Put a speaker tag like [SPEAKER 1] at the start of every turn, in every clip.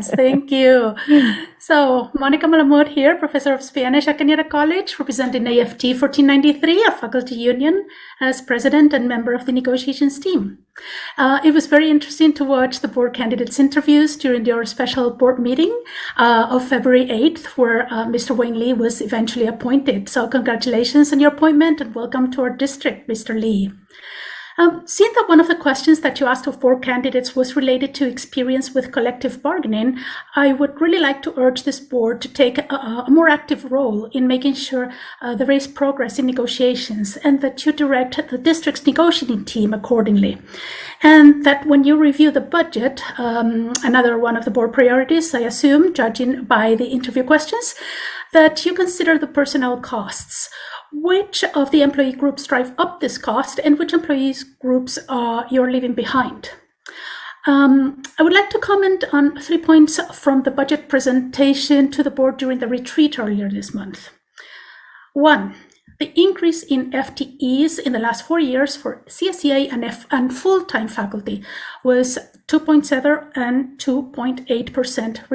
[SPEAKER 1] Thank you. So, Monica Malamud here, Professor of Spanish at Cañada College, representing AFT 1493, a faculty union, as president and member of the negotiations team. It was very interesting to watch the board candidates' interviews during your special board meeting of February 8th, where Mr. Wayne Lee was eventually appointed. So congratulations on your appointment and welcome to our district, Mr. Lee. Seeing that one of the questions that you asked of board candidates was related to experience with collective bargaining, I would really like to urge this board to take a more active role in making sure there is progress in negotiations and that you direct the district's negotiating team accordingly. And that when you review the budget, another one of the board priorities, I assume, judging by the interview questions, that you consider the personnel costs. Which of the employee groups drive up this cost and which employees groups you're leaving behind? I would like to comment on 3 points from the budget presentation to the board during the retreat earlier this month. 1, the increase in FTEs in the last 4 years for CSEA and full-time faculty was 2.7% and 2.8%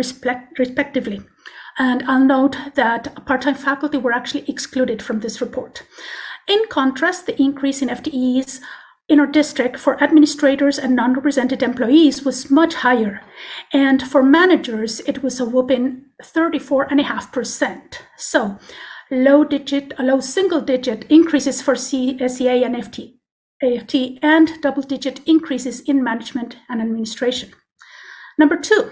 [SPEAKER 1] respectively. And I'll note that part-time faculty were actually excluded from this report. In contrast, the increase in FTEs in our district for administrators and non-represented employees was much higher. And for managers, it was a whopping 34.5%. So low single-digit increases for CSEA and AFT and double-digit increases in management and administration. Number 2,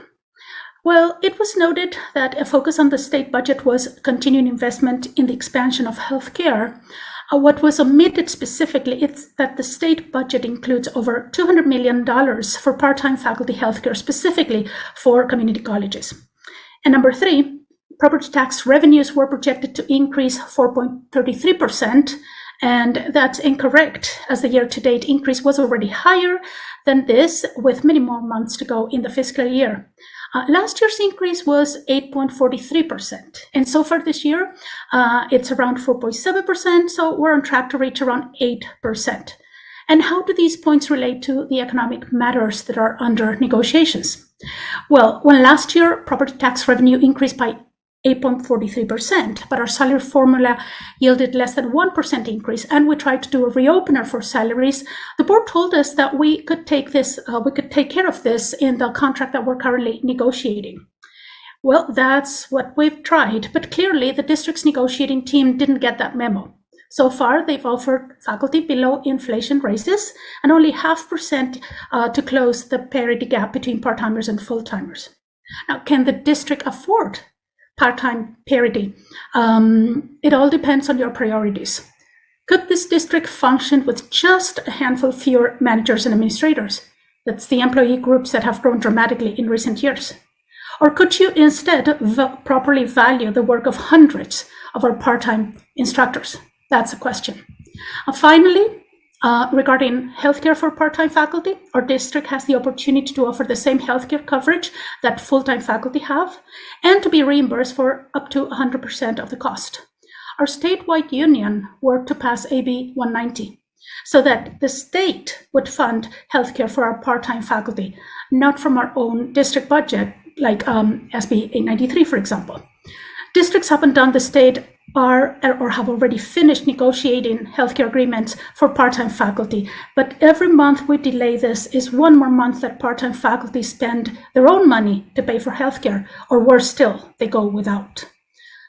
[SPEAKER 1] well, it was noted that a focus on the state budget was continuing investment in the expansion of healthcare. What was omitted specifically is that the state budget includes over $200 million for part-time faculty healthcare, specifically for community colleges. And number 3, property tax revenues were projected to increase 4.33%, and that's incorrect, as the year-to-date increase was already higher than this, with many more months to go in the fiscal year. Last year's increase was 8.43%, and so far this year, it's around 4.7%, so we're on track to reach around 8%. And how do these points relate to the economic matters that are under negotiations? Well, when last year property tax revenue increased by 8.43%, but our salary formula yielded less than 1% increase, and we tried to do a reopener for salaries, the board told us that we could take care of this in the contract that we're currently negotiating. Well, that's what we've tried, but clearly the district's negotiating team didn't get that memo. So far, they've offered faculty below inflation raises and only 0.5% to close the parity gap between part-timers and full-timers. Now, can the district afford part-time parity? It all depends on your priorities. Could this district function with just a handful fewer managers and administrators? That's the employee groups that have grown dramatically in recent years. Or could you instead properly value the work of hundreds of our part-time instructors? That's a question. Finally, regarding healthcare for part-time faculty, our district has the opportunity to offer the same healthcare coverage that full-time faculty have and to be reimbursed for up to 100% of the cost. Our statewide union worked to pass AB 190 so that the state would fund healthcare for our part-time faculty, not from our own district budget, like SB 893, for example. Districts up and down the state are or have already finished negotiating healthcare agreements for part-time faculty, but every month we delay this is one more month that part-time faculty spend their own money to pay for healthcare, or worse still, they go without.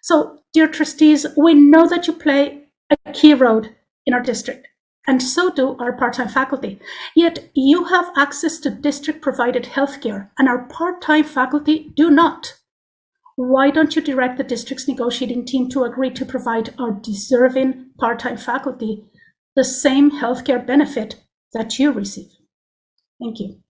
[SPEAKER 1] So, dear trustees, we know that you play a key role in our district, and so do our part-time faculty. Yet you have access to district-provided healthcare, and our part-time faculty do not. Why don't you direct the district's negotiating team to agree to provide our deserving part-time faculty the same healthcare benefit that you receive? Thank you.